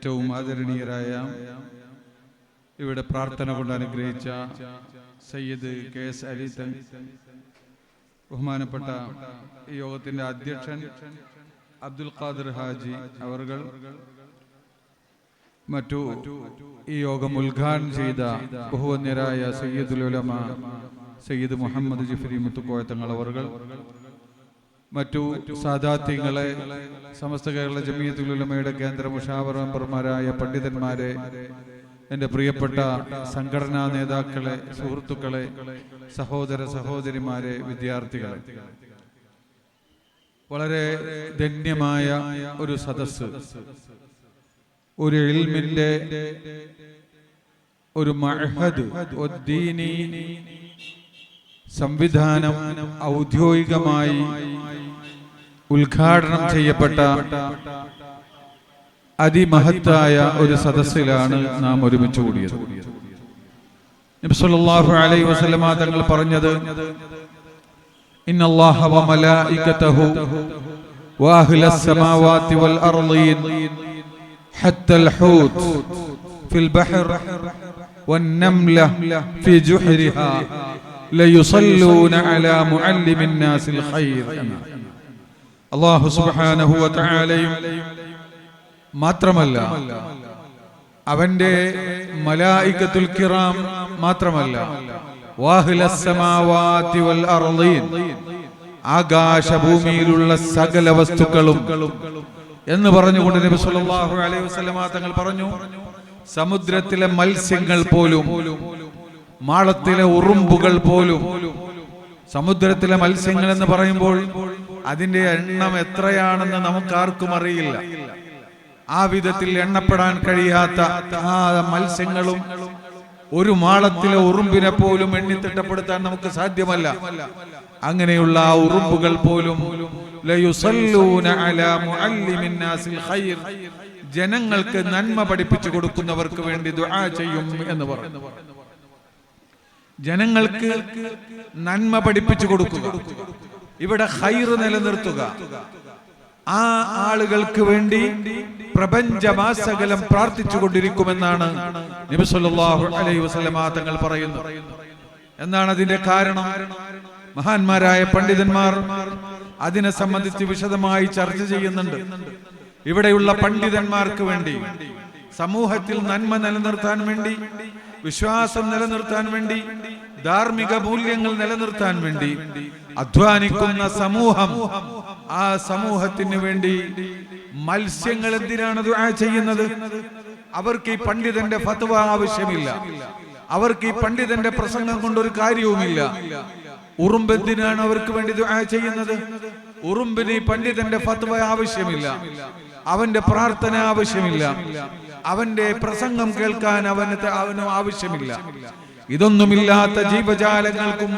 ഏറ്റവും ആദരണീയരായ ഇവിടെ പ്രാർത്ഥന കൊണ്ട് അനുഗ്രഹിച്ച സയ്യിദ് KS അലി ബഹുമാനപ്പെട്ട ഈ യോഗത്തിന്റെ അധ്യക്ഷൻ അബ്ദുൽ ഖാദിർ ഹാജി അവർകൾ, മറ്റു ഈ യോഗം ഉദ്ഘാടനം ചെയ്ത ബഹുവന്യരായ സയ്യിദുൽ ഉലമ സയ്യിദ് മുഹമ്മദ് ജിഫ്രി മുത്തുക്കോയ തങ്ങൾ അവർകൾ, മറ്റു സാദാത്യങ്ങളെ, സമസ്ത കേരള ജമിയത്തുൽ ഉലമയുടെ കേന്ദ്ര മുഷാവറ മെമ്പർമാരായ പണ്ഡിതന്മാരെ, എൻ്റെ പ്രിയപ്പെട്ട സംഘടനാ നേതാക്കളെ, സുഹൃത്തുക്കളെ, സഹോദര സഹോദരിമാരെ, വിദ്യാർത്ഥികളെ, വളരെ ധന്യമായ ഒരു സദസ്സ്, ഒരു ഇൽമിന്റെ ഒരു മഅഹദ് ഉദ്ദീനി സംവിധാനം ഔദ്യോഗികമായി ഉദ്ഘാടനം ചെയ്യപ്പെട്ട അതിമഹത്തായ ഒരു സദസ്സിലാണ് നാം ഒരുമിച്ച് കൂടിയത്. നബി സല്ലല്ലാഹു അലൈഹി വസല്ലമ തങ്ങൾ പറഞ്ഞത്, ഇന്നല്ലാഹ വ മലായികതഹു വ അഹ്ലസ് സമാവാതി വൽ അർളീൻ ഹത്തൽ ഹൂത് ഫിൽ ബഹർ വൻ നംല ഫി ജുഹരിഹാ ലയുസല്ലൂന അലാ മുഅല്ലിമിൻ നാസിൽ ഖൈർ. അല്ലാഹു സുബ്ഹാനഹു വ തആലയും മാത്രമല്ല, അവന്റെ മലായികത്തുൽ കിറാം മാത്രമല്ല, വഅഹ്ലസ് സമാവാതി വൽ അർളീൻ, ആകാശഭൂമിയിലുള്ള സകല വസ്തുക്കളും എന്ന് പറഞ്ഞുകൊണ്ട് നബി സല്ലല്ലാഹു അലൈഹി വസല്ലമ തങ്ങൾ പറഞ്ഞു, സമുദ്രത്തിലെ മത്സ്യങ്ങൾ പോലും, മാളത്തിലെ ഉറുമ്പുകൾ പോലും, സമുദ്രത്തിലെ മത്സ്യങ്ങൾ എന്ന് പറയുമ്പോൾ അതിന്റെ എണ്ണം എത്രയാണെന്ന് നമുക്കാർക്കും അറിയില്ല. ആ വിധത്തിൽ എണ്ണപ്പെടാൻ കഴിയാത്ത ആ മത്സ്യങ്ങളും ഒരു മാളത്തിലെ ഉറുമ്പിനെ പോലും എണ്ണിത്തിട്ടപ്പെടുത്താൻ നമുക്ക് സാധ്യമല്ല. അങ്ങനെയുള്ള ആ ഉറുമ്പുകൾ പോലും ലയുസല്ലൂന അലാ മുഅല്ലിമിൻ നാസിൽ ഖൈർ, ജനങ്ങൾക്ക് നന്മ പഠിപ്പിച്ചു കൊടുക്കുന്നവർക്ക് വേണ്ടി ദുആ ചെയ്യും എന്ന് പറഞ്ഞു. ജനങ്ങൾക്ക് നന്മ പഠിപ്പിച്ചു കൊടുക്കുക, ഇവിടെ ഖൈർ നിലനിർത്തുക, ആ ആളുകൾക്ക് വേണ്ടി പ്രപഞ്ചമാസകലം പ്രാർത്ഥിച്ചു കൊണ്ടിരിക്കുമെന്നാണ് നബി സല്ലല്ലാഹു അലൈഹി വസല്ലമ തങ്ങൾ പറയുന്നത്. എന്താണ് അതിന്റെ കാരണം? മഹാന്മാരായ പണ്ഡിതന്മാർ അതിനെ സംബന്ധിച്ച് വിശദമായി ചർച്ച ചെയ്യുന്നുണ്ട്. ഇവിടെയുള്ള പണ്ഡിതന്മാർക്ക് വേണ്ടി, സമൂഹത്തിൽ നന്മ നിലനിർത്താൻ വേണ്ടി, വിശ്വാസം നിലനിർത്താൻ വേണ്ടി, ധാർമ്മിക മൂല്യങ്ങൾ നിലനിർത്താൻ വേണ്ടി അധ്വാനിക്കുന്ന സമൂഹം, ആ സമൂഹത്തിന് വേണ്ടി മത്സ്യങ്ങൾ എന്തിനാണ് ദുആ ചെയ്യുന്നത്? അവർക്ക് ഈ പണ്ഡിതന്റെ ഫത്വ ആവശ്യമില്ല, അവർക്ക് ഈ പണ്ഡിതന്റെ പ്രസംഗം കൊണ്ടൊരു കാര്യവുമില്ല. ഉറുമ്പ് എന്തിനാണ് അവർക്ക് വേണ്ടി ദുആ ചെയ്യുന്നത്? ഉറുമ്പിന് ഈ പണ്ഡിതന്റെ ഫത്വ ആവശ്യമില്ല, അവന്റെ പ്രാർത്ഥന ആവശ്യമില്ല, അവന്റെ പ്രസംഗം കേൾക്കാൻ അവന് ആവശ്യമില്ല. ഇതൊന്നുമില്ലാത്ത ജീവജാലങ്ങൾക്കും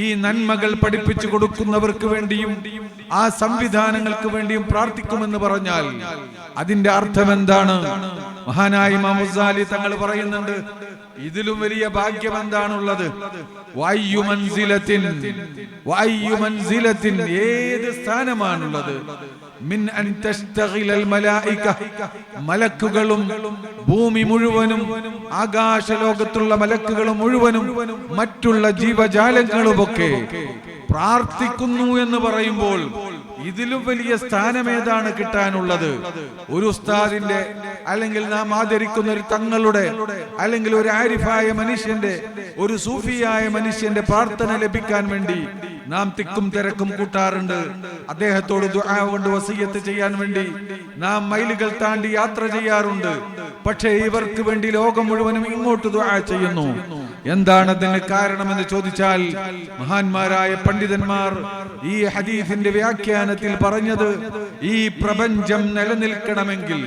ഈ നന്മകൾ പഠിപ്പിച്ചു കൊടുക്കുന്നവർക്ക് വേണ്ടിയും ആ സംവിധാനങ്ങൾക്ക് വേണ്ടിയും പ്രാർത്ഥിക്കുമെന്ന് പറഞ്ഞാൽ അതിന്റെ അർത്ഥം എന്താണ്? മഹാനായ ഇമാം ഗസാലി തങ്ങൾ പറയുന്നുണ്ട്, ഇതിലും വലിയ ഭാഗ്യം എന്താണുള്ളത്? വഅയ്യു മൻസിലത്തിൻ, ഏത് സ്ഥാനമാണുള്ളത്? മിൻ അൻ തസ്തഗിലൽ മലായിക, മലക്കുകളും ഭൂമി മുഴുവനും, ആകാശലോകത്തുള്ള മലക്കുകളും മുഴുവനും മറ്റുള്ള ജീവജാലങ്ങളുമൊക്കെ പ്രാർത്ഥിക്കുന്നു എന്ന് പറയുമ്പോൾ ഇതിലും വലിയ സ്ഥാനമേതാണ് കിട്ടാനുള്ളത്? ഒരു ഉസ്താദിന്റെ, അല്ലെങ്കിൽ നാം ആദരിക്കുന്ന ഒരു തങ്ങളുടെ, അല്ലെങ്കിൽ ഒരു ആരിഫായ മനുഷ്യന്റെ, ഒരു സൂഫിയായ മനുഷ്യന്റെ പ്രാർത്ഥന ലഭിക്കാൻ വേണ്ടി നാം തിക്കും തിരക്കും കൂട്ടാറുണ്ട്. അദ്ദേഹത്തോട് ദുആ കൊണ്ട് വസിയത്ത് ചെയ്യാൻ വേണ്ടി നാം മൈലുകൾ താണ്ടി യാത്ര ചെയ്യാറുണ്ട്. പക്ഷേ ഇവർക്ക് വേണ്ടി ലോകം മുഴുവനും ഇങ്ങോട്ട് ദുആ ചെയ്യുന്നു. എന്താണ് അതിന് കാരണമെന്ന് ചോദിച്ചാൽ, മഹാന്മാരായ പണ്ഡിതന്മാർ ഈ ഹദീസിന്റെ വ്യാഖ്യാനത്തിൽ പറഞ്ഞത്, ഈ പ്രപഞ്ചം നിലനിൽക്കണമെങ്കിൽ,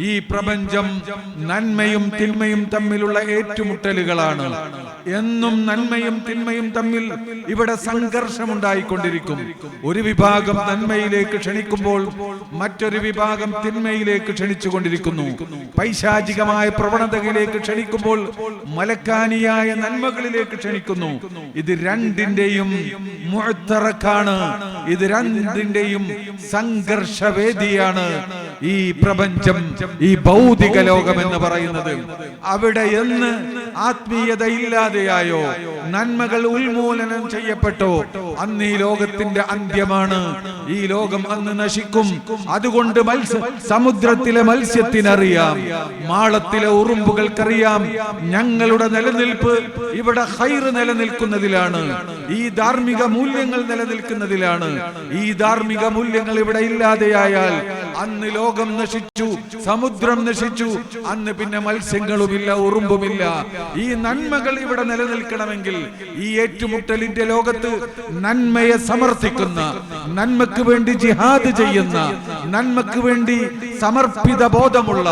ഈ പ്രപഞ്ചം നന്മയും തിന്മയും തമ്മിലുള്ള ഏറ്റുമുട്ടലുകളാണ്. എന്നും നന്മയും തിന്മയും തമ്മിൽ ഇവിടെ സംഘർഷമുണ്ടായിക്കൊണ്ടിരിക്കും. ഒരു വിഭാഗം നന്മയിലേക്ക് ക്ഷണിക്കുമ്പോൾ മറ്റൊരു വിഭാഗം തിന്മയിലേക്ക് ക്ഷണിച്ചുകൊണ്ടിരിക്കുന്നു. പൈശാചികമായ പ്രവണതകളിലേക്ക് ക്ഷണിക്കുമ്പോൾ മലക്കാനിയായ നന്മകളിലേക്ക് ക്ഷണിക്കുന്നു. ഇത് രണ്ടിന്റെയും മുഅ്തറക്കാണ്. ഇത് രണ്ടിന്റെയും സംഘർഷവേദിയാണ് ഈ പ്രപഞ്ചം, ഈ ഭൗതിക ലോകം എന്ന് പറയുന്നത്. അവിടെ എന്ന് ആത്മീയത ഇല്ലാതെയായോ, നന്മകൾ ഉന്മൂലനം ചെയ്യപ്പെട്ടോ, അന്ന് ഈ ലോകത്തിന്റെ അന്ത്യമാണ്. ഈ ലോകം അന്ന് നശിക്കും. അതുകൊണ്ട് സമുദ്രത്തിലെ മത്സ്യത്തിനറിയാം, മാളത്തിലെ ഉറുമ്പുകൾക്കറിയാം, ഞങ്ങളുടെ നിലനിൽപ്പ് ഇവിടെ ഖൈർ നിലനിൽക്കുന്നതിലാണ്, ഈ ധാർമ്മിക മൂല്യങ്ങൾ നിലനിൽക്കുന്നതിലാണ്. ഈ ധാർമ്മിക മൂല്യങ്ങൾ ഇവിടെ ഇല്ലാതെയായാൽ അന്ന് ലോകം നശിച്ചു, സമുദ്രം നശിച്ചു. അന്ന് പിന്നെ മത്സ്യങ്ങളുമില്ല, ഉറുമ്പുമില്ല. ഈ നന്മകൾ ഇവിടെ നിലനിൽക്കണമെങ്കിൽ ഈ ഏറ്റുമുട്ടലിന്റെ ലോകത്ത് നന്മയെ സമർത്ഥിക്കുന്ന, നന്മക്ക് വേണ്ടി ജിഹാദ് ചെയ്യുന്ന, നന്മക്ക് വേണ്ടി സമർപ്പിത ബോധമുള്ള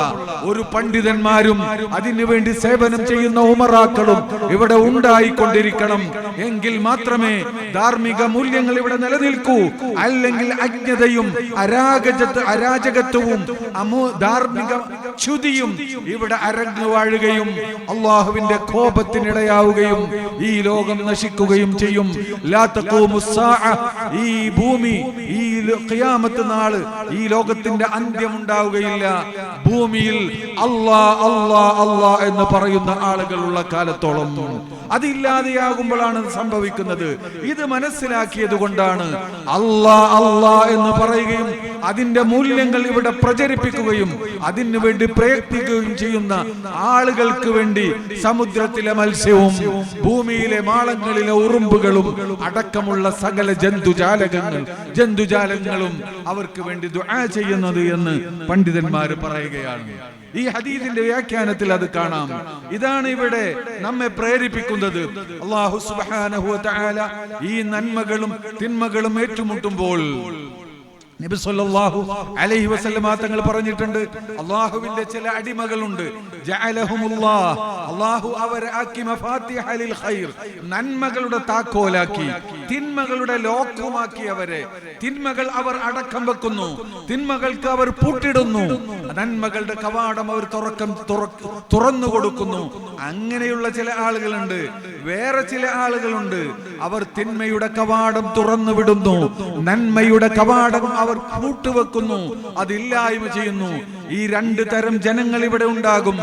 ഒരു പണ്ഡിതന്മാരും അതിനുവേണ്ടി സേവനം ചെയ്യുന്ന ഉമറാക്കളും ഇവിടെ ഉണ്ടായിക്കൊണ്ടിരിക്കണം. എങ്കിൽ മാത്രമേ ധാർമ്മിക മൂല്യങ്ങൾ ഇവിടെ നിലനിൽക്കൂ. അല്ലെങ്കിൽ അജ്ഞതയും അരാജകത്വവും ധാർമ്മിക ച്യുതിയും ഇവിടെ അരങ്ങു വാഴുകയും അള്ളാഹുവിന്റെ കോപത്തിനിടയാവുകയും ഈ ലോകം നശിക്കുകയും ചെയ്യും. ലാ തഖൂമുസ് സാഅ, ഈ ഭൂമി, ഈ ഖിയാമത്ത് നാള്, ഈ ലോകത്തിന്റെ അന്ത്യം ഉണ്ടാവുകയില്ല. ഭൂമിയിൽ അല്ലാ അല്ലാ അല്ലാ എന്ന് പറയുന്ന ആളുകളുള്ള കാലത്തോളം. അതില്ലാതെയാകുമ്പോഴാണ് സംഭവിക്കുന്നത്. ഇത് മനസ്സിലാക്കിയത് കൊണ്ടാണ് അല്ലാ അല്ലാ എന്ന് പറയുകയും അതിന്റെ മൂല്യങ്ങൾ ഇവിടെ പ്രചരിപ്പിക്കുകയും അതിനു വേണ്ടി പ്രയത്നിക്കുകയും ചെയ്യുന്ന ആളുകൾക്ക് വേണ്ടി സമുദ്രത്തിലെ മത്സ്യവും ഭൂമിയിലെ മാളങ്ങളിലെ ഉറുമ്പുകളും അടക്കമുള്ള സകല ജന്തുജാലങ്ങളും അവർക്ക് വേണ്ടി ദുആ ചെയ്യുന്നത് എന്ന് പണ്ഡിതന്മാർ പറയുകയാണ്. ഈ ഹദീസിന്റെ വ്യാഖ്യാനത്തിൽ അത് കാണാം. ഇതാണ് ഇവിടെ നമ്മെ പ്രേരിപ്പിക്കുന്നത്. അല്ലാഹു സുബ്ഹാനഹു വ തആല ഈ നന്മകളും തിന്മകളും ഏറ്റുമുട്ടുമ്പോൾ നബി സല്ലല്ലാഹു അലൈഹി വസല്ലമ തങ്ങൾ പറഞ്ഞിട്ടുണ്ട്, അല്ലാഹുവിന്റെ ചില അടിമകളുണ്ട്, ജഅലഹുമുല്ലാഹ്, അല്ലാഹു അവരെ ആക്കി മഫാത്തിഹലിൽ ഖൈർ, നന്മകളുടെ താക്കോലാക്കി, തിന്മകളുടെ ലോക്കുമാക്കി അവരെ. തിന്മകൾ അവർ അടക്കം വെക്കുന്നു, തിന്മകൾക്ക് അവർ പൂട്ടിടുന്നു, നന്മകളുടെ കവാടം അവർ തുറന്നു കൊടുക്കുന്നു. അങ്ങനെയുള്ള ചില ആളുകളുണ്ട്. വേറെ ചില ആളുകളുണ്ട്, അവർ തിന്മയുടെ കവാടം തുറന്നു വിടുന്നു, നന്മയുടെ കവാടം അവർ കൂട്ടുവെക്കുന്നു, അതില്ലായ്മ ചെയ്യുന്നു. ഈ രണ്ട് തരം ജനങ്ങൾ ഇവിടെ ഉണ്ടാകും.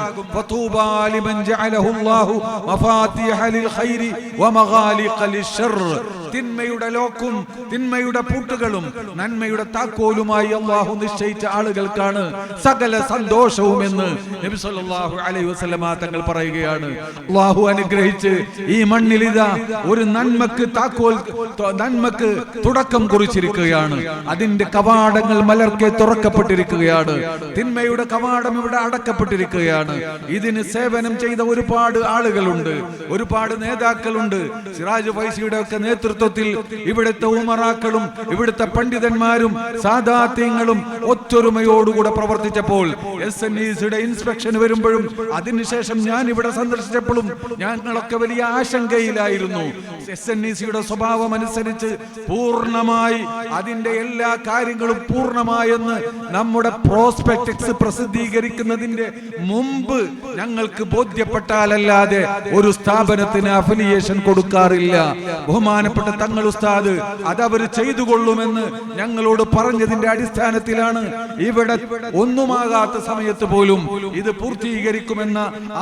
തിന്മയുടെ ലോക്കും തിന്മയുടെ പൂട്ടുകളും നന്മയുടെ താക്കോലുമായി അല്ലാഹു നിശ്ചയിച്ച ആളുകൾക്കാണ് സകല സന്തോഷവും എന്ന് നബി സല്ലല്ലാഹു അലൈഹി വസല്ലമ തങ്ങൾ പറയുകയാണ്. അല്ലാഹു അനുഗ്രഹിച്ച് ഈ മണ്ണിൽ ഇതാ ഒരു നന്മക്ക് തുടക്കം കുറിച്ചിരിക്കുകയാണ്. അതിന്റെ കവാടങ്ങൾ മലർക്കെ തുറക്കപ്പെട്ടിരിക്കുകയാണ്. തിന്മയുടെ കവാടം ഇവിടെ അടക്കപ്പെട്ടിരിക്കുകയാണ്. ഇതിന് സേവനം ചെയ്ത ഒരുപാട് ആളുകളുണ്ട്, ഒരുപാട് നേതാക്കളുണ്ട്. സിറാജ് ഫൈസിയുടെ ഒക്കെ നേതൃത്വത്തിൽ ഇവിടുത്തെ ഉമറാക്കളും ഇവിടുത്തെ പണ്ഡിതന്മാരും സാദാത്യങ്ങളും ഒത്തൊരുമയോടുകൂടെ പ്രവർത്തിച്ചപ്പോൾ SNECയുടെ ഇൻസ്പെക്ഷൻ വരുമ്പോഴും അതിനുശേഷം ഞാൻ ഇവിടെ സന്ദർശിച്ചപ്പോഴും ഞങ്ങളൊക്കെ വലിയ ആശങ്കയിലായിരുന്നു. SNECയുടെ സ്വഭാവം അനുസരിച്ച് പൂർണ്ണമായി അതിന്റെ എല്ലാ കാര്യങ്ങളും പൂർണ്ണമായെന്ന് നമ്മുടെ പ്രോസ്പെക്ടസ് പ്രസിദ്ധീകരിക്കുന്നതിന്റെ മുമ്പ് ഞങ്ങൾക്ക് ബോധ്യപ്പെട്ടാലല്ലാതെ ഒരു സ്ഥാപനത്തിന് അഫിലിയേഷൻ കൊടുക്കാറില്ല. ബഹുമാനപ്പെട്ട തങ്ങൾ ഉസ്താദ് അതവർ ചെയ്തുകൊള്ളുമെന്ന് ഞങ്ങളോട് പറഞ്ഞതിന്റെ അടിസ്ഥാനത്തിലാണ് ഇവിടെ ഒന്നുമാകാത്ത സമയത്ത് പോലും ഇത് പൂർത്തീകരിക്കുമെന്ന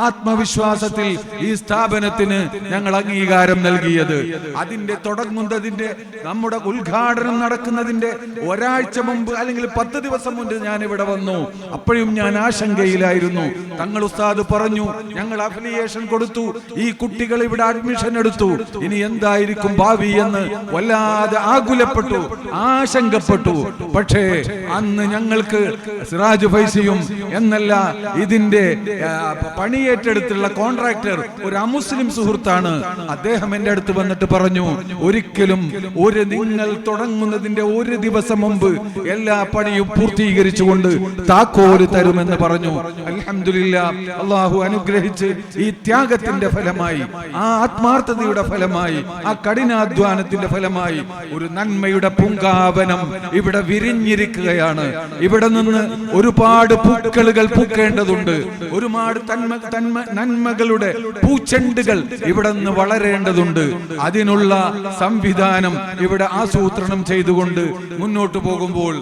ആത്മവിശ്വാസത്തിൽ ഈ സ്ഥാപനത്തിന് ഞങ്ങൾ അംഗീകാരം നൽകിയത്. അതിന്റെ തുടങ്ങുന്നതിന്റെ നമ്മുടെ ഉദ്ഘാടനം നടക്കുന്നതിന്റെ ഒരാഴ്ച മുമ്പ് അല്ലെങ്കിൽ 10 ദിവസം മുമ്പ് ഞാൻ ഇവിടെ വന്നു. അപ്പോഴും ഞാൻ ആശങ്കയിലായിരുന്നു. തങ്ങൾ ഉസ്താദ് പറഞ്ഞു, ഞങ്ങൾ അഫിലിയേഷൻ കൊടുത്തു, ഈ കുട്ടികൾ ഇവിടെ അഡ്മിഷൻ എടുത്തു, ഇനി എന്തായിരിക്കും ഭാവി എന്ന് വല്ലാതെ ആകുലപ്പെട്ടു, ആശങ്കപ്പെട്ടു. പക്ഷേ അന്ന് ഞങ്ങൾക്ക് സിറാജ് ഫൈസിയും എന്നല്ല ഇതിന്റെ പണിയേറ്റെടുത്തുള്ള കോൺട്രാക്ടർ ഒരു അമുസ്ലിം സുഹൃത്താണ്. അദ്ദേഹം എന്റെ അടുത്ത് വന്നിട്ട് പറഞ്ഞു, ഒരിക്കലും നിങ്ങൾ തുടങ്ങുന്നതിന്റെ ഒരു ദിവസം മുമ്പ് എല്ലാ പണിയും പൂർത്തീകരിച്ചുകൊണ്ട് താക്കോല് തരുമെന്ന് പറഞ്ഞു. അൽഹംദുലില്ലാഹ്, അല്ലാഹു അനുഗ്രഹിച്ച് ഈ ത്യാഗത്തിന്റെ ഫലമായി, ആ ആത്മാർത്ഥതയുടെ ഫലമായി, ആ കഠിനാധ്വാനത്തിന്റെ ഫലമായി ഒരു നന്മയുടെ പൂങ്കാവനം ഇവിടെ വിരിഞ്ഞിരിക്കുകയാണ്. ഇവിടെ നിന്ന് ഒരുപാട് പൂക്കളുകൾ പൂക്കേണ്ടതുണ്ട്, ഒരുപാട് നന്മകളുടെ പൂച്ചെണ്ടുകൾ ഇവിടെ നിന്ന് വളരേണ്ടതുണ്ട്. അതിനുള്ള സംവിധാനം ഇവിടെ ആസൂത്രണം ചെയ്തുകൊണ്ട് മുന്നോട്ട് പോകുമ്പോൾ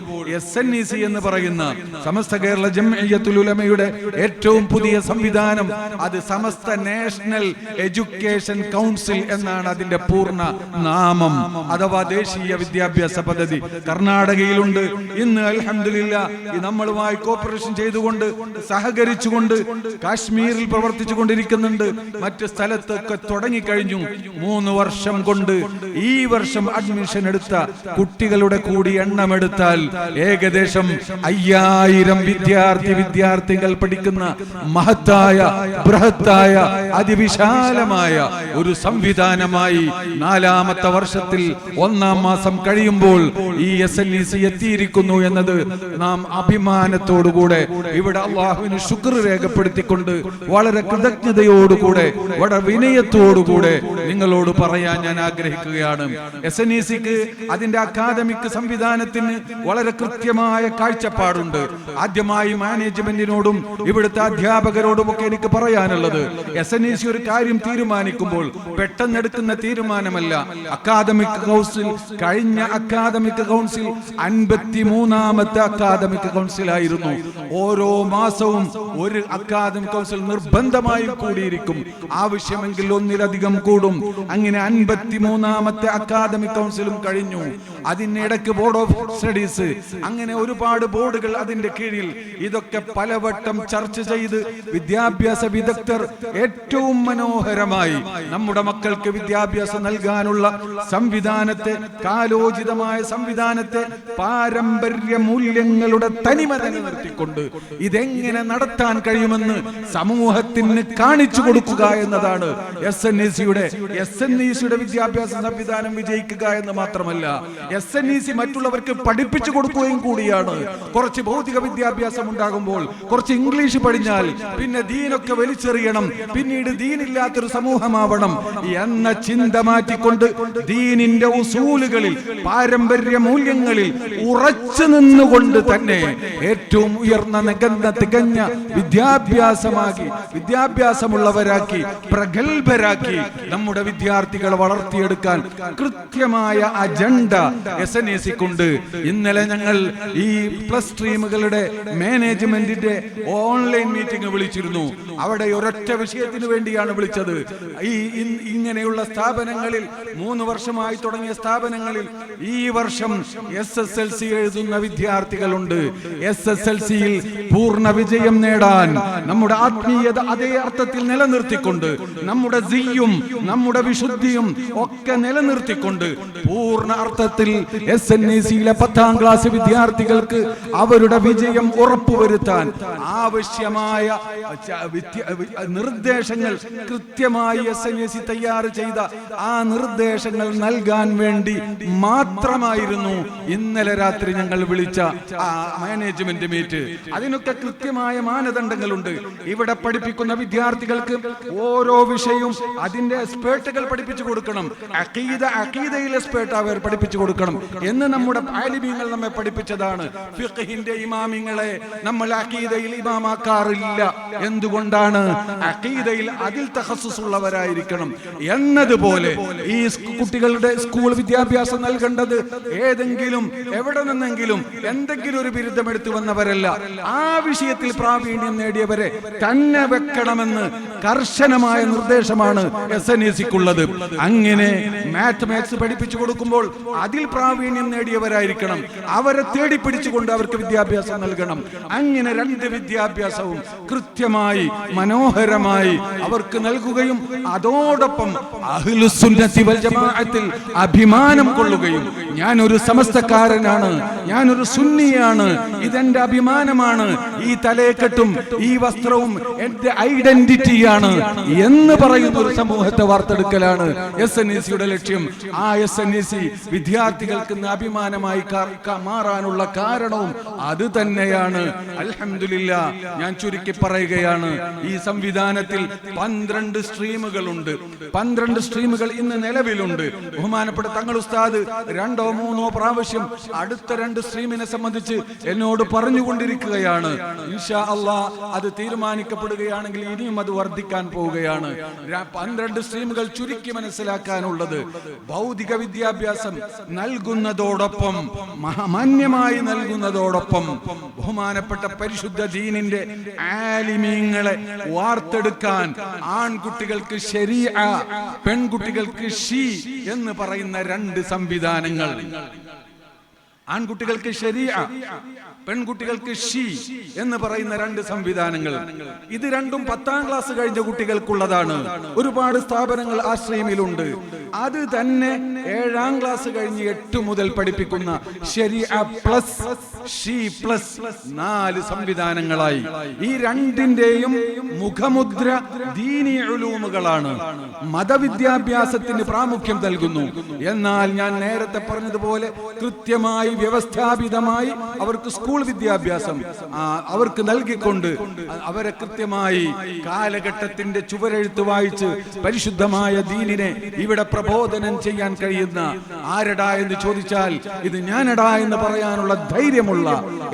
SNEC എന്ന് പറയുന്ന സമസ്ത കേരള ജംഇയ്യത്തുൽ ഉലമയുടെ ഏറ്റവും പുതിയ സംവിധാനം, അത് സമസ്ത നാഷണൽ എഡ്യൂക്കേഷൻ കൗൺസിൽ എന്നാണ് അതിന്റെ പൂർണ്ണ നാമം, അഥവാ ദേശീയ വിദ്യാഭ്യാസ പദ്ധതി. കർണാടകയിലുണ്ട്. ഇന്ന് അൽഹംദുലില്ലാഹ് നമ്മളുമായി കോപ്പറേഷൻ ചെയ്തുകൊണ്ട് സഹകരിച്ചുകൊണ്ട് കാശ്മീരിൽ പ്രവർത്തിച്ചു കൊണ്ടിരിക്കുന്നുണ്ട്. മറ്റ് സ്ഥലത്തൊക്കെ തുടങ്ങിക്കഴിഞ്ഞു. 3 വർഷം കൊണ്ട് ഈ വർഷം അഡ്മിഷൻ എടുത്ത കുട്ടികളുടെ കൂടി എണ്ണമെടുത്താൽ ഏകദേശം 5000 വിദ്യാർത്ഥികൾ പഠിക്കുന്ന മഹത്തായ ബൃഹത്തായ അതിവിശാലമായ ഒരു സംവിധാനമായി 4ാമത്തെ വർഷത്തിൽ 1ാം മാസം കഴിയുമ്പോൾ ഈ SNEC എത്തിയിരിക്കുന്നു എന്നത് നാം അഭിമാനത്തോടുകൂടെ ഇവിടെ അല്ലാഹുവിന് ശുക്ർ രേഖപ്പെടുത്തിക്കൊണ്ട് വളരെ കൃതജ്ഞതയോടുകൂടെ വളരെ വിനയത്തോടുകൂടെ നിങ്ങളോട് പറയാൻ ഞാൻ ആഗ്രഹിക്കുകയാണ്. SNECക്ക് അതിന്റെ അക്കാദമിക് സംവിധാനത്തിന് വളരെ കൃത്യമായ കാഴ്ചപ്പാടുണ്ട്. ആദ്യമായി മാനേജ്മെന്റിനോടും ഇവിടുത്തെ അധ്യാപകരോടും ഒക്കെ എനിക്ക് പറയാനുള്ളത്, SNEC ഒരു കാര്യം തീരുമാനിക്കുമ്പോൾ പെട്ടെന്ന് എടുക്കുന്ന തീരുമാനമല്ല. അക്കാദമിക് കൗൺസിൽ, കഴിഞ്ഞ അക്കാദമിക് കൗൺസിൽ 53ാമത്തെ അക്കാദമിക് കൗൺസിൽ ആയിരുന്നു. ഓരോ മാസവും ഒരു അക്കാദമിക് കൗൺസിൽ നിർബന്ധമായും കൂടിയിരിക്കും, ആവശ്യമെങ്കിൽ ഒന്നിലധികം കൂടും. അങ്ങനെ 53ാമത്തെ അക്കാദമിക് കൗൺസിലും കഴിഞ്ഞു. അതിനിടയ്ക്ക് ബോർഡ് ഓഫ് സ്റ്റഡീസ്, അങ്ങനെ ഒരുപാട് ബോർഡുകൾ അതിന്റെ കീഴിൽ. ഇതൊക്കെ പലവട്ടം ചർച്ച ചെയ്ത് വിദ്യാഭ്യാസ വിദഗ്ധർ ഏറ്റവും മനോഹരമായി നമ്മുടെ മക്കൾക്ക് വിദ്യാഭ്യാസം നൽകാനുള്ള സംവിധാനത്തെ, കാലോചിതമായ സംവിധാനത്തെ, പാരമ്പര്യ മൂല്യങ്ങളുടെ തനിമ നിലനിർത്തിക്കൊണ്ട് ഇതെങ്ങനെ നടത്താൻ കഴിയുമെന്ന് സമൂഹത്തിന് കാണിച്ചു കൊടുക്കുക എന്നതാണ് SNECയുടെ വിദ്യാഭ്യാസ സംവിധാനം വിജയിക്കുക എന്ന് മാത്രമല്ല, SNEC മറ്റുള്ളവർക്ക് പഠിപ്പിച്ചു കൊടുക്കുകയും കൂടിയാണ്. കുറച്ച് ഭൗതിക വിദ്യാഭ്യാസം ഉണ്ടാകുമ്പോൾ കുറച്ച് ഇംഗ്ലീഷ് പഠിഞ്ഞാൽ പിന്നെ ദീനൊക്കെ വലിച്ചെറിയണം, പിന്നീട് ദീനില്ലാത്തൊരു സമൂഹമാവണം എന്ന ചിന്ത മാറ്റിക്കൊണ്ട് ദീനിന്റെ ഉസൂലുകളിൽ, പാരമ്പര്യ മൂല്യങ്ങളിൽ ഉറച്ചു നിന്നുകൊണ്ട് തന്നെ ഏറ്റവും ഉയർന്ന തികഞ്ഞ വിദ്യാഭ്യാസമുള്ളവരാക്കി, പ്രഗത്ഭരാക്കി നമ്മുടെ വിദ്യാർത്ഥികളെ വളർത്തിയെടുക്കാൻ കൃത്യമായ അജണ്ട SNECക്കുണ്ട്. ഇന്നലെ ഞങ്ങൾ ഈ പ്ലസ് സ്ട്രീമുകളുടെ മാനേജ്മെന്റിന്റെ ഓൺലൈൻ മീറ്റിംഗ് വിളിച്ചിരുന്നു. അവിടെ ഒരൊറ്റ വിഷയത്തിന് വേണ്ടിയാണ് വിളിച്ചത്. ഇങ്ങനെയുള്ള സ്ഥാപനങ്ങളിൽ 3 വർഷമായി തുടങ്ങിയ സ്ഥാപനങ്ങളിൽ ഈ വർഷം SSLC എഴുതുന്ന വിദ്യാർത്ഥികളുണ്ട്. SSLCയിൽ പൂർണ്ണ വിജയം നേടാൻ നമ്മുടെ ആത്മീയത അതേ അർത്ഥത്തിൽ നിലനിർത്തിക്കൊണ്ട്, നമ്മുടെ സിയും നമ്മുടെ വിശുദ്ധിയും ഒക്കെ നിലനിർത്തിക്കൊണ്ട് പൂർണ്ണ അർത്ഥത്തിൽ SNECയിലെ 10ാം ക്ലാസ് വിദ്യാർത്ഥികൾക്ക് അവരുടെ വിജയം ഉറപ്പുവരുത്താൻ ആവശ്യമായ നിർദ്ദേശങ്ങൾ കൃത്യമായി SNEC തയ്യാർ ചെയ്ത ആ നിർദ്ദേശങ്ങൾ നൽകാൻ വേണ്ടി മാത്രമായിരുന്നു ഇന്നലെ രാത്രി ഞങ്ങൾ വിളിച്ച മാനേജ്മെന്റ് മീറ്റ്. അതിനൊക്കെ കൃത്യമായ മാനദണ്ഡങ്ങളുണ്ട്. ഇവിടെ പഠിപ്പിക്കുന്ന വിദ്യാർത്ഥികൾക്ക് ഓരോ വിഷയവും അതിന്റെ എക്സ്പേർട്ടുകൾ പഠിപ്പിച്ചു കൊടുക്കണം. അഖീദയിലെ എക്സ്പേർട്ട് അവർ പഠിപ്പിച്ചു കൊടുക്കണം എന്ന് നമ്മുടെ ആലിമീങ്ങൾ നമ്മെ പഠിപ്പിച്ചതാണ്. ഫിഖ്ഹിന്റെ ഇമാമിങ്ങളെ നമ്മൾ അഖീദയിൽ ഇമാമാക്കാറില്ല. എന്തുകൊണ്ടാണ്? അഖീദയിൽ അതിൽ തഖസ്സുസ് ഉള്ളവരായിരിക്കണം എന്നതുപോലെ ഈ കുട്ടികളുടെ സ്കൂൾ വിദ്യാഭ്യാസം നൽകേണ്ടത് ഏതെങ്കിലും എവിടെ നിന്നെങ്കിലും എന്തെങ്കിലും ഒരു ബിരുദം എടുത്തു വന്നവരല്ല, ആ വിഷയത്തിൽ പ്രാവീണ്യം നേടിയവരെ തന്നെ വെക്കണമെന്ന് കർശനമായ നിർദ്ദേശമാണ് SNECക്കുള്ളത്. അങ്ങനെ മാത്മാറ്റിക്സ് പഠിപ്പിച്ചു കൊടുക്കുമ്പോൾ അതിൽ പ്രാവീണ്യം നേടിയവരായിരിക്കണം, അവരെ തേടിപ്പിടിച്ചുകൊണ്ട് അവർക്ക് വിദ്യാഭ്യാസം നൽകണം. അങ്ങനെ 2 വിദ്യാഭ്യാസവും കൃത്യമായി മനോഹരമായി അവർക്ക് നൽകുകയും അതോടൊപ്പം അഹ്ലുസുന്നത്തി വൽ ജമാഅ ജമാഅത്തിൽ അഭിമാനം കൊള്ളുകയും ഞാനൊരു സമസ്തക്കാരനാണ്, ഞാനൊരു സുന്നിയാണ്, ഇതെന്റെ അഭിമാനമാണ്, ഈ തലയെക്കെട്ടും ഈ വസ്ത്രവും എന്റെ ഐഡന്റിറ്റിയാണ് എന്ന് പറയുന്ന ഒരു സമൂഹത്തെ വാർത്തെടുക്കലാണ് SNECയുടെ ലക്ഷ്യം. ആ SNEC വിദ്യാർത്ഥികൾക്ക് അഭിമാനമായി മാറാനുള്ള കാരണവും അത് തന്നെയാണ്. അൽഹംദുലില്ലാ, ഞാൻ ചുരുക്കി പറയുകയാണ്, ഈ സംവിധാനത്തിൽ 12 സ്ട്രീമുകളുണ്ട്. 12 സ്ട്രീമുകൾ ഇന്ന് നിലവിലുണ്ട്. ബഹുമാനപ്പെട്ട തങ്ങൾ ഉസ്താദ് 2 or 3 പ്രാവശ്യം അടുത്ത 2 സ്ട്രീമിനെ സംബന്ധിച്ച് എന്നോട് പറഞ്ഞുകൊണ്ടിരിക്കുകയാണ്. ഇൻഷാ അല്ലാഹ് അത് തീരുമാനിക്കപ്പെടുകയാണെങ്കിൽ ഇനിയും അത് വർദ്ധിക്കാൻ പോവുകയാണ്. 12 സ്ട്രീമുകൾ ചുരുക്കി മനസ്സിലാക്കാനുള്ളത്, ഭൗതിക വിദ്യാഭ്യാസം നൽകുന്നതോടൊപ്പം, മാന്യമായി നൽകുന്നതോടൊപ്പം, ബഹുമാനപ്പെട്ട പരിശുദ്ധ ദീനിന്റെ ആലിമീങ്ങളെ വാർത്തെടുക്കാൻ ആൺകുട്ടികൾക്ക് ശരീഅ, പെൺകുട്ടികൾക്ക് ഷീ എന്ന് പറയുന്ന 2 സംവിധാനങ്ങൾ. ആൺകുട്ടികൾക്ക് ശരീഅ, പെൺകുട്ടികൾക്ക് ഷീ എന്ന് പറയുന്ന 2 സംവിധാനങ്ങൾ. ഇത് രണ്ടും 10ാം ക്ലാസ് കഴിഞ്ഞ കുട്ടികൾക്കുള്ളതാണ്. ഒരുപാട് സ്ഥാപനങ്ങൾ ആ സ്ട്രീമിലുണ്ട്. അത് തന്നെ 7ാം ക്ലാസ് കഴിഞ്ഞ് 8 മുതൽ പഠിപ്പിക്കുന്ന ശരീഅ പ്ലസ് ഷീ പ്ലസ് 4 സംവിധാനങ്ങളായി. ഈ രണ്ടിന്റെയും മുഖമുദ്ര ദീനി ഉലൂമുകളാണ്. മതവിദ്യാഭ്യാസത്തിന് പ്രാമുഖ്യം നൽകുന്നു. എന്നാൽ ഞാൻ നേരത്തെ പറഞ്ഞതുപോലെ കൃത്യമായി വ്യവസ്ഥാപിതമായി അവർക്ക് സ്കൂൾ വിദ്യാഭ്യാസം അവർക്ക് നൽകിക്കൊണ്ട് അവരെ കൃത്യമായി കാലഘട്ടത്തിന്റെ ചുവരെഴുത്ത് വായിച്ച് പരിശുദ്ധമായ ദീനിനെ ഇവിടെ പ്രബോധനം ചെയ്യാൻ കഴിയുന്ന, ആരടാ എന്ന് ചോദിച്ചാൽ ഇത് ഞാനടാ എന്ന് പറയാനുള്ള ധൈര്യമുള്ള,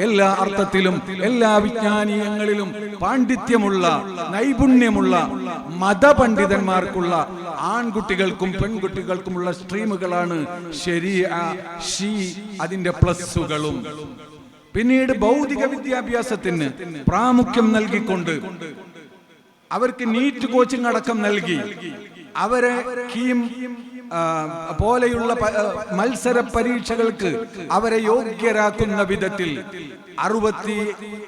എല്ലാ അർത്ഥത്തിലും എല്ലാ വിജ്ഞാനീയങ്ങളിലും പാണ്ഡിത്യമുള്ള, നൈപുണ്യമുള്ള മതപണ്ഡിതന്മാർക്കുള്ള ആൺകുട്ടികൾക്കും പെൺകുട്ടികൾക്കുമുള്ള സ്ട്രീമുകളാണ് ശരീഅ, ഷീ, അതിന്റെ പ്ലസുകളും. പിന്നീട് ഭൗതിക വിദ്യാഭ്യാസത്തിന് പ്രാമുഖ്യം നൽകിക്കൊണ്ട് അവർക്ക് നീറ്റ് കോച്ചിങ് അടക്കം നൽകി അവരെ കീം പോലെയുള്ള മത്സര പരീക്ഷകൾക്ക് അവരെ യോഗ്യരാക്കുന്ന വിധത്തിൽ 66%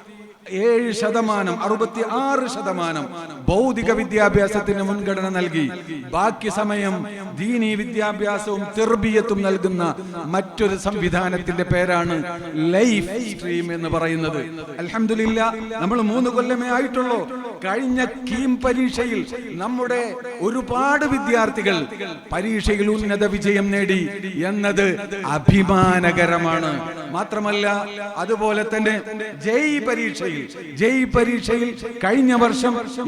ഭൗതിക വിദ്യാഭ്യാസത്തിന് മുൻഗണന നൽകി. ബാക്കി സമയം ദീനി വിദ്യാഭ്യാസവും തെർബിയത്തും നൽകുന്ന മറ്റൊരു സംവിധാനത്തിന്റെ പേരാണ് ലൈഫ് സ്ട്രീം എന്ന് പറയുന്നത്. അൽഹംദുലില്ലാഹ്, നമ്മൾ 3 കൊല്ലമേ ആയിട്ടുള്ളൂ. കഴിഞ്ഞ കീം പരീക്ഷയിൽ നമ്മുടെ ഒരുപാട് വിദ്യാർത്ഥികൾ പരീക്ഷയിൽ ഉന്നത വിജയം നേടി എന്നത് അഭിമാനകരമാണ്. മാത്രമല്ല, അതുപോലെ തന്നെ ജെഇ പരീക്ഷയിൽ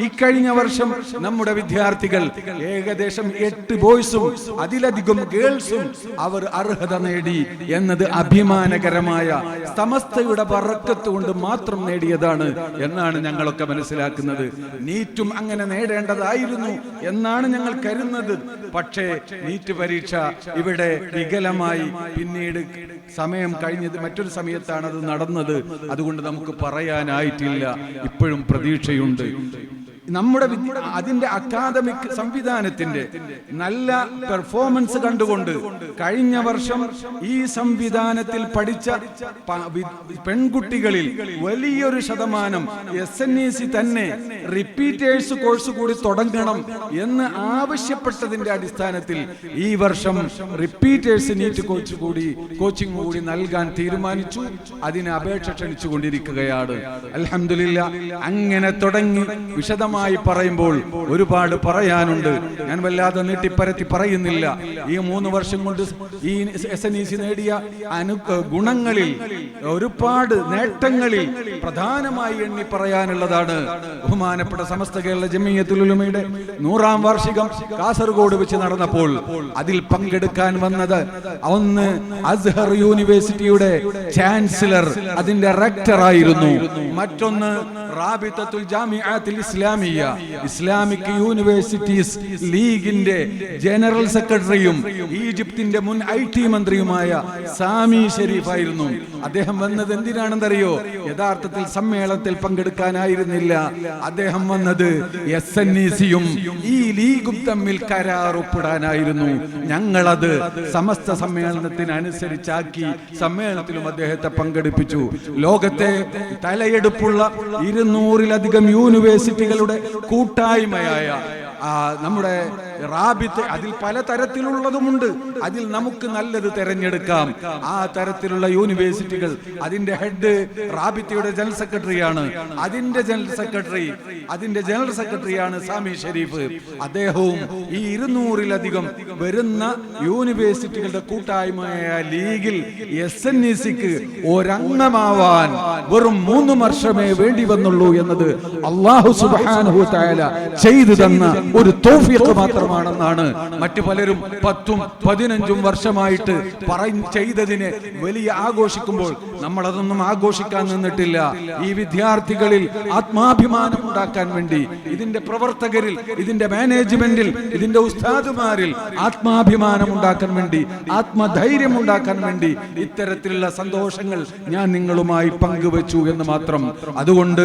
ഇക്കഴിഞ്ഞ വർഷം നമ്മുടെ വിദ്യാർത്ഥികൾ ഏകദേശം 8 ബോയ്സും അതിലധികം ഗേൾസും അവർ അർഹത നേടി എന്നത് അഭിമാനകരമായ സമസ്തയുടെ ബറക്കത്ത് കൊണ്ട് മാത്രം നേടിയതാണ് എന്നാണ് ഞങ്ങളൊക്കെ മനസ്സിലാക്കുന്നത്. നീറ്റും അങ്ങനെ നേടേണ്ടതായിരുന്നു എന്നാണ് ഞങ്ങൾ കരുതുന്നത്. പക്ഷേ നീറ്റ് പരീക്ഷ ഇവിടെ വികലമായി. പിന്നീട് സമയം കഴിഞ്ഞത് മറ്റൊരു സമയത്താണ് അത് നടന്നത്. അതുകൊണ്ട് നമുക്ക് പറയാനായിട്ടില്ല. ഇപ്പോഴും പ്രതീക്ഷയുണ്ട്. നമ്മുടെ അതിന്റെ അക്കാദമിക് സംവിധാനത്തിന്റെ നല്ല പെർഫോമൻസ് കണ്ടുകൊണ്ട് കഴിഞ്ഞ വർഷം ഈ സംവിധാനത്തിൽ പഠിച്ച പെൺകുട്ടികളിൽ വലിയൊരു ശതമാനം SNEC തന്നെ റിപ്പീറ്റേഴ്സ് കോഴ്സ് കൂടി തുടങ്ങണം എന്ന് ആവശ്യപ്പെട്ടതിന്റെ അടിസ്ഥാനത്തിൽ ഈ വർഷം റിപ്പീറ്റേഴ്സ് നീറ്റ് കോച്ചിങ് കൂടി നൽകാൻ തീരുമാനിച്ചു. അതിന് അപേക്ഷ ക്ഷണിച്ചുകൊണ്ടിരിക്കുകയാണ്. അൽഹംദുലില്ലാഹ്, അങ്ങനെ തുടങ്ങി വിശദമായി പറയുമ്പോൾ ഒരുപാട് പറയാനുണ്ട്. ഞാൻ വല്ലാതെ നീട്ടിപ്പരത്തി പറയുന്നില്ല. ഈ 3 വർഷം കൊണ്ട് ഈ SNEC നേടിയ ഗുണങ്ങളിൽ, ഒരുപാട് നേട്ടങ്ങളിൽ പ്രധാനമായി എണ്ണി പറയാനുള്ളതാണ്. ബഹുമാനപ്പെട്ട സമസ്ത കേരള ജമിയത്തുൽ ഉലമയുടെ 100ാം വാർഷികം കാസർഗോഡ് വെച്ച് നടന്നപ്പോൾ അതിൽ പങ്കെടുക്കാൻ വന്നത് ഒന്ന് അസ്ഹർ യൂണിവേഴ്സിറ്റിയുടെ ചാൻസലർ, അതിന്റെ റെക്ടർ ആയിരുന്നു. മറ്റൊന്ന് റാബിത്തത്തുൽ ജാമിഅത്തുൽ ഇസ്ലാമിക് യൂണിവേഴ്സിറ്റീസ് ലീഗിന്റെ ജനറൽ സെക്രട്ടറിയും ഈജിപ്തിന്റെ മുൻ IT മന്ത്രിയുമായ സാമി ഷെരീഫ് ആയിരുന്നു. അദ്ദേഹം വന്നത് എന്തിനാണെന്നറിയോ? യഥാർത്ഥത്തിൽ സമ്മേളനത്തിൽ പങ്കെടുക്കാനായിരുന്നില്ല. അദ്ദേഹം വന്നത് SNECയും ഈ ലീഗും തമ്മിൽ കരാർ ഒപ്പിടാനായിരുന്നു. ഞങ്ങളത് സമസ്ത സമ്മേളനത്തിനനുസരിച്ചാക്കി സമ്മേളനത്തിലും അദ്ദേഹത്തെ പങ്കെടുപ്പിച്ചു. ലോകത്തെ തലയെടുപ്പുള്ള 200-ലധികം യൂണിവേഴ്സിറ്റികളുടെ കൂട്ടായ്മയായ നമ്മുടെ റാബിത്ത് അതിൽ പല തരത്തിലുള്ളതുമുണ്ട്. അതിൽ നമുക്ക് നല്ലത് തിരഞ്ഞെടുക്കാം. ആ തരത്തിലുള്ള യൂണിവേഴ്സിറ്റികൾ അതിന്റെ ഹെഡ് റാബിത്തയുടെ ജനറൽ സെക്രട്ടറിയാണ്. അതിന്റെ ജനറൽ സെക്രട്ടറിയാണ് സാമി ഷെരീഫ്. അദ്ദേഹവും ഈ 200-ലധികം വരുന്ന യൂണിവേഴ്സിറ്റികളുടെ കൂട്ടായ്മയായ ലീഗിൽ SNECക്ക് ഒരംഗമാവാൻ വെറും 3 വർഷമേ വേണ്ടി വന്നുള്ളൂ എന്നത് അല്ലാഹു സുബ്ഹാനഹു വ തആല ചെയ്തു തന്ന ഒരു തൗഫീഖ് മാത്രമാണെന്നാണ് മറ്റു പലരും 10-15 വർഷമായിട്ട് ചെയ്തതിനെ വലിയ ആഘോഷിക്കുമ്പോൾ നമ്മളതൊന്നും ആഘോഷിക്കാൻ നിന്നിട്ടില്ല. ഈ വിദ്യാർത്ഥികളിൽ ആത്മാഭിമാനം ഉണ്ടാക്കാൻ വേണ്ടി, ഇതിന്റെ പ്രവർത്തകരിൽ, ഇതിന്റെ മാനേജ്മെന്റിൽ, ഇതിന്റെ ഉസ്താദുമാരിൽ ആത്മാഭിമാനം ഉണ്ടാക്കാൻ വേണ്ടി, ആത്മധൈര്യം ഉണ്ടാക്കാൻ വേണ്ടി ഇത്തരത്തിലുള്ള സന്തോഷങ്ങൾ ഞാൻ നിങ്ങളുമായി പങ്കുവച്ചു എന്ന് മാത്രം. അതുകൊണ്ട്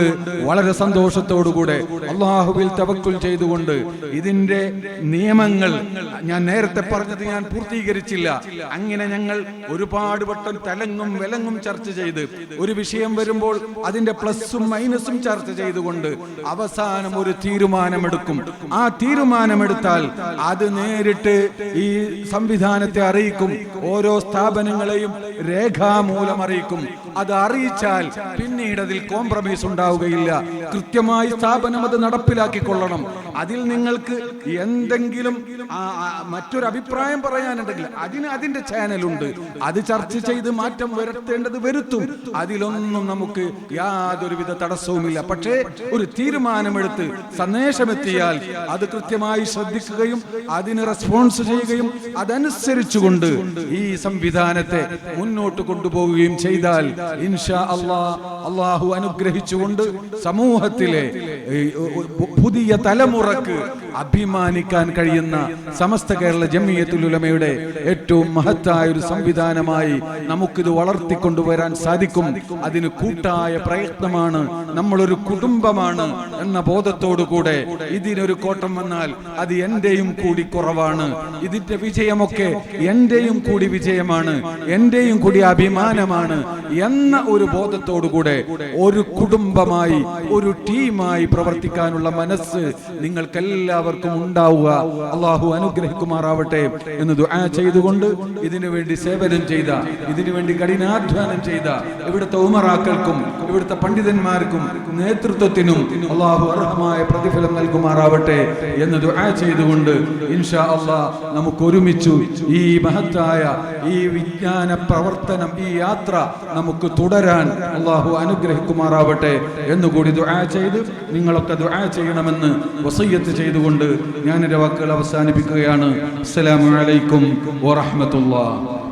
വളരെ സന്തോഷത്തോടുകൂടെ അല്ലാഹുവിൽ തവക്കുൽ ചെയ്തുകൊണ്ട് ഇതിന്റെ നിയമങ്ങൾ ഞാൻ നേരത്തെ പറഞ്ഞത് ഞാൻ പൂർത്തീകരിച്ചില്ല. അങ്ങനെ ഞങ്ങൾ ഒരുപാട് വട്ടം തലങ്ങും വിലങ്ങും ചർച്ച ചെയ്ത് ഒരു വിഷയം വരുമ്പോൾ അതിന്റെ പ്ലസും മൈനസും ചർച്ച ചെയ്തുകൊണ്ട് അവസാനം ഒരു തീരുമാനമെടുക്കും. ആ തീരുമാനമെടുത്താൽ അത് നേരിട്ട് ഈ സംവിധാനത്തെ അറിയിക്കും. ഓരോ സ്ഥാപനങ്ങളെയും രേഖാമൂലം അറിയിക്കും. അത് അറിയിച്ചാൽ പിന്നീട് അതിൽ കോംപ്രമൈസ് ഉണ്ടാവുകയില്ല. കൃത്യമായി സ്ഥാപനം അത് നടപ്പിലാക്കിക്കൊള്ളണം. അതിൽ നിങ്ങൾക്ക് എന്തെങ്കിലും മറ്റൊരു അഭിപ്രായം പറയാനുണ്ടെങ്കിൽ അതിന്റെ ചാനലുണ്ട്. അത് ചർച്ച ചെയ്ത് മാറ്റം വരുത്തേണ്ടത് വരുത്തും. അതിലൊന്നും നമുക്ക് യാതൊരുവിധ തടസ്സവുമില്ല. പക്ഷേ ഒരു തീരുമാനമെടുത്ത് സന്ദേശമെത്തിയാൽ അത് കൃത്യമായി ശ്രദ്ധിക്കുകയും അതിന് റെസ്പോൺസ് ചെയ്യുകയും അതനുസരിച്ചുകൊണ്ട് ഈ സംവിധാനത്തെ മുന്നോട്ട് കൊണ്ടുപോവുകയും ചെയ്താൽ ഇൻഷാ അല്ലാഹു അനുഗ്രഹിച്ചുകൊണ്ട് സമൂഹത്തിലെ പുതിയ തലമുറക്ക് അഭിമാനിക്കാൻ കഴിയുന്ന സമസ്ത കേരള ജംഇയ്യത്തുൽ ഉലമയുടെ ഏറ്റവും മഹത്തായ ഒരു സംവിധാനമായി നമുക്കിത് വളർത്തിക്കൊണ്ടുവരാൻ സാധിക്കും. അതിന് കൂട്ടായ പ്രയത്നമാണ്. നമ്മളൊരു കുടുംബമാണ് എന്ന ബോധത്തോടുകൂടെ ഇതിനൊരു കോട്ടം വന്നാൽ അത് എന്റെയും കൂടി കുറവാണ്. ഇതിന്റെ വിജയമൊക്കെ എന്റെയും കൂടി വിജയമാണ്, എന്റെയും കൂടി അഭിമാനമാണ് എന്ന ഒരു ബോധത്തോടുകൂടെ ഒരു കുടുംബമായി, ഒരു ടീമായി പ്രവർത്തിക്കാനുള്ള മനസ്സ് നിങ്ങൾക്കെല്ലാവർക്കും ഉണ്ടാവുക. അള്ളാഹു അനുഗ്രഹിക്കുമാറാവട്ടെ എന്ന് ദുആ ചെയ്തുകൊണ്ട് ഇതിനു വേണ്ടി സേവനം ചെയ്ത, ഇതിനു വേണ്ടി കഠിനാധ്വാനം ചെയ്ത ഇവിടുത്തെ ഉമറാക്കൾക്കും ഇവിടുത്തെ പണ്ഡിതന്മാർക്കും നേതൃത്വത്തിനും അള്ളാഹു അർഹമായ പ്രതിഫലം നൽകുമാറാവട്ടെ എന്ന് ദുആ ചെയ്തുകൊണ്ട് ഇൻഷാ അല്ലാഹ് നമുക്ക് ഒരുമിച്ച് ഈ മഹത്തായ ഈ വിജ്ഞാന പ്രവർത്തനം, ഈ യാത്ര നമുക്ക് തുടരാൻ അള്ളാഹു അനുഗ്രഹിക്കുമാറാവട്ടെ എന്നുകൂടി ദുആ ചെയ്ത് നിങ്ങളൊക്കെ ദുആ ചെയ്യണമെന്ന് വസിയ്യത്ത് ചെയ്തുകൊണ്ട് ഞാൻ എൻ്റെ വാക്കുകൾ അവസാനിപ്പിക്കുകയാണ്. അസ്സലാമു അലൈക്കും വറഹ്മത്തുള്ളാഹി.